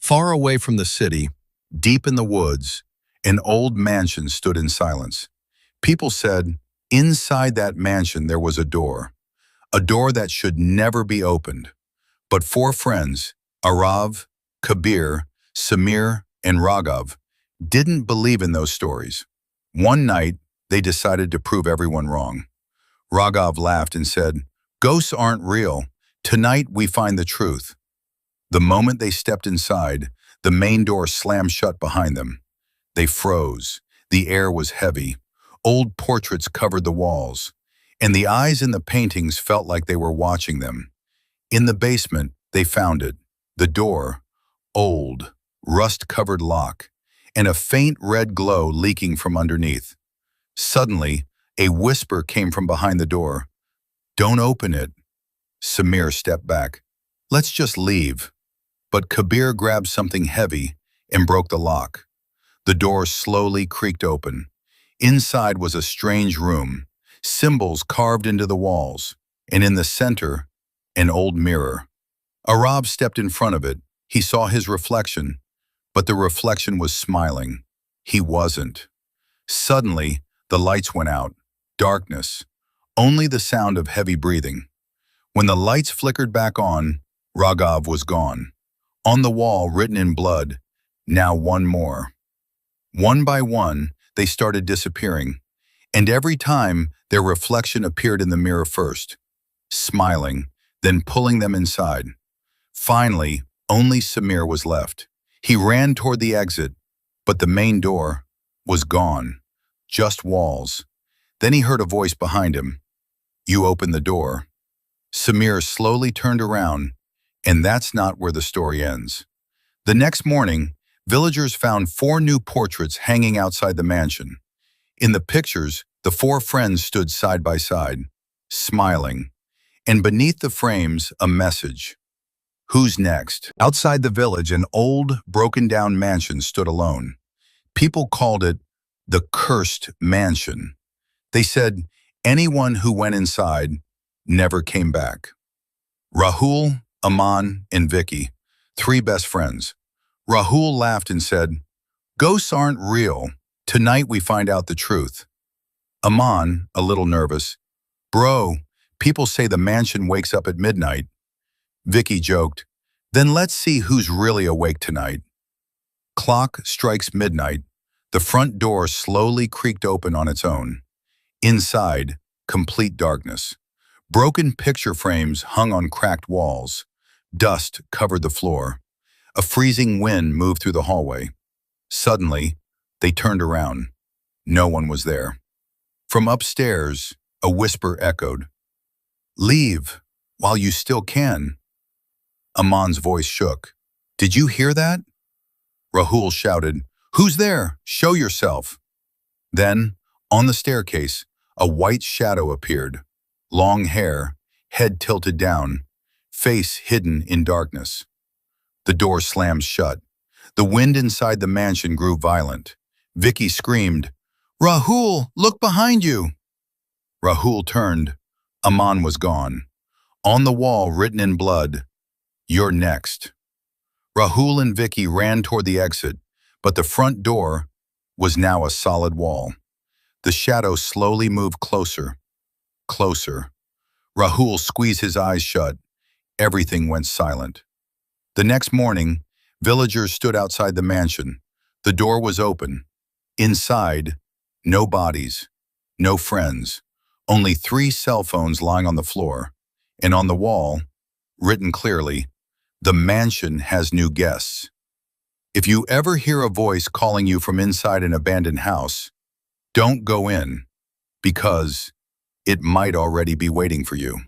Far away from the city, deep in the woods, an old mansion stood in silence. People said, inside that mansion there was a door that should never be opened. But four friends, Arav, Kabir, Samir, and Raghav, didn't believe in those stories. One night, they decided to prove everyone wrong. Raghav laughed and said, "Ghosts aren't real. Tonight we find the truth." The moment they stepped inside, the main door slammed shut behind them. They froze. The air was heavy. Old portraits covered the walls, and the eyes in the paintings felt like they were watching them. In the basement, they found it. The door, old, rust-covered lock, and a faint red glow leaking from underneath. Suddenly, a whisper came from behind the door. "Don't open it." Samir stepped back. "Let's just leave." But Kabir grabbed something heavy and broke the lock. The door slowly creaked open. Inside was a strange room, symbols carved into the walls, and in the center, an old mirror. Arab stepped in front of it. He saw his reflection, but the reflection was smiling. He wasn't. Suddenly, the lights went out. Darkness. Only the sound of heavy breathing. When the lights flickered back on, Raghav was gone. On the wall, written in blood, "Now one more." One by one, they started disappearing, and every time their reflection appeared in the mirror first, smiling, then pulling them inside. Finally, only Samir was left. He ran toward the exit, but the main door was gone, just walls. Then he heard a voice behind him. "You open the door." Samir slowly turned around, and that's not where the story ends. The next morning, villagers found 4 new portraits hanging outside the mansion. In the pictures, the 4 friends stood side by side, smiling, and beneath the frames, a message. Who's next? Outside the village, an old, broken-down mansion stood alone. People called it the Cursed Mansion. They said anyone who went inside never came back. Rahul, Aman, and Vicky, 3 best friends. Rahul laughed and said, "Ghosts aren't real. Tonight we find out the truth." Aman, a little nervous, "Bro, people say the mansion wakes up at midnight." Vicky joked, "Then let's see who's really awake tonight." Clock strikes midnight. The front door slowly creaked open on its own. Inside, complete darkness. Broken picture frames hung on cracked walls. Dust covered the floor. A freezing wind moved through the hallway. Suddenly, they turned around. No one was there. From upstairs, a whisper echoed. "Leave, while you still can." Aman's voice shook. "Did you hear that?" Rahul shouted, "Who's there? Show yourself." Then, on the staircase, a white shadow appeared. Long hair, head tilted down, face hidden in darkness. The door slammed shut. The wind inside the mansion grew violent. Vicky screamed, "Rahul, look behind you!" Rahul turned. Aman was gone. On the wall, written in blood, "You're next." Rahul and Vicky ran toward the exit, but the front door was now a solid wall. The shadow slowly moved closer, closer. Rahul squeezed his eyes shut. Everything went silent. The next morning, villagers stood outside the mansion. The door was open. Inside, no bodies, no friends, only 3 cell phones lying on the floor, and on the wall, written clearly, "The mansion has new guests." If you ever hear a voice calling you from inside an abandoned house, don't go in, because it might already be waiting for you.